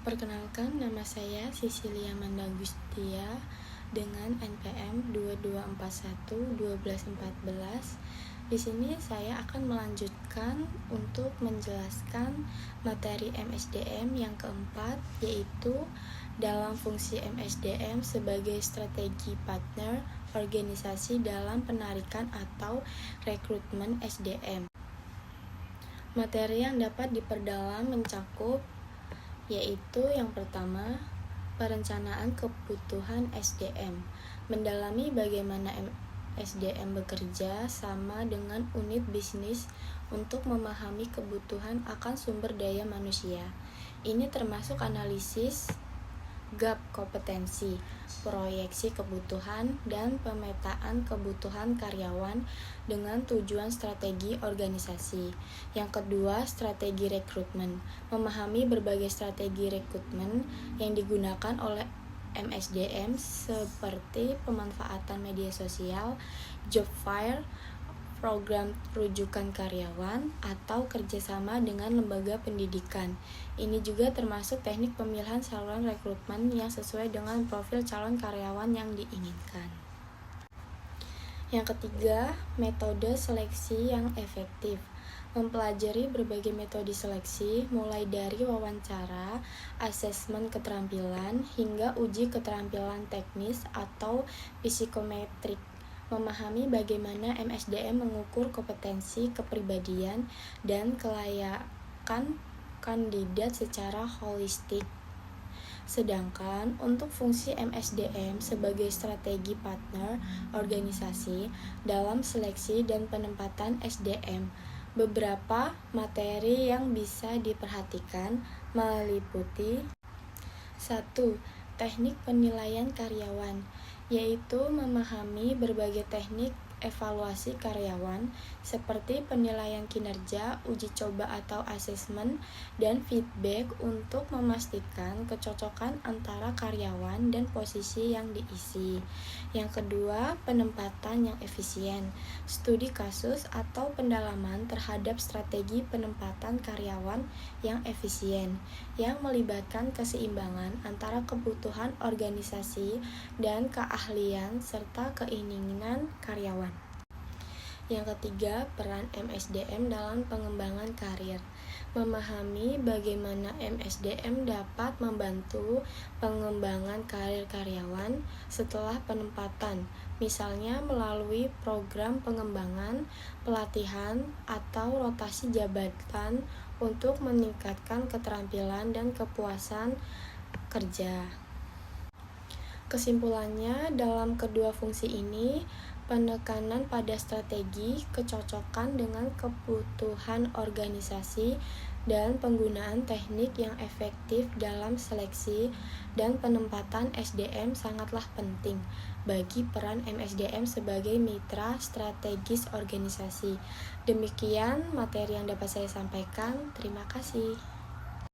Perkenalkan, nama saya Sisilia Mandagustia dengan NPM 22411214. Di sini saya akan melanjutkan untuk menjelaskan materi MSDM yang keempat, yaitu dalam fungsi MSDM sebagai strategi partner organisasi dalam penarikan atau rekrutmen SDM. Materi yang dapat diperdalam mencakup yaitu yang pertama, perencanaan kebutuhan SDM. Mendalami bagaimana SDM bekerja sama dengan unit bisnis untuk memahami kebutuhan akan sumber daya manusia. Ini termasuk analisis gap kompetensi, proyeksi kebutuhan, dan pemetaan kebutuhan karyawan dengan tujuan strategi organisasi. Yang kedua, strategi rekrutmen. Memahami berbagai strategi rekrutmen yang digunakan oleh MSDM seperti pemanfaatan media sosial, job fair, program rujukan karyawan, atau kerjasama dengan lembaga pendidikan. Ini juga termasuk teknik pemilihan saluran rekrutmen yang sesuai dengan profil calon karyawan yang diinginkan. Yang ketiga, metode seleksi yang efektif. Mempelajari berbagai metode seleksi, mulai dari wawancara, asesmen keterampilan, hingga uji keterampilan teknis atau psikometrik. Memahami bagaimana MSDM mengukur kompetensi, kepribadian, dan kelayakan kandidat secara holistik. Sedangkan untuk fungsi MSDM sebagai strategi partner organisasi dalam seleksi dan penempatan SDM, beberapa materi yang bisa diperhatikan meliputi 1. Teknik penilaian karyawan, yaitu memahami berbagai teknik evaluasi karyawan seperti penilaian kinerja, uji coba atau asesmen, dan feedback untuk memastikan kecocokan antara karyawan dan posisi yang diisi. Yang kedua, penempatan yang efisien, studi kasus atau pendalaman terhadap strategi penempatan karyawan yang efisien, yang melibatkan keseimbangan antara kebutuhan organisasi dan keahlian serta keinginan karyawan. Yang ketiga, peran MSDM dalam pengembangan karir. Memahami bagaimana MSDM dapat membantu pengembangan karir karyawan setelah penempatan, misalnya melalui program pengembangan, pelatihan, atau rotasi jabatan untuk meningkatkan keterampilan dan kepuasan kerja. Kesimpulannya, dalam kedua fungsi ini, penekanan pada strategi, kecocokan dengan kebutuhan organisasi, dan penggunaan teknik yang efektif dalam seleksi dan penempatan SDM sangatlah penting bagi peran MSDM sebagai mitra strategis organisasi. Demikian materi yang dapat saya sampaikan. Terima kasih.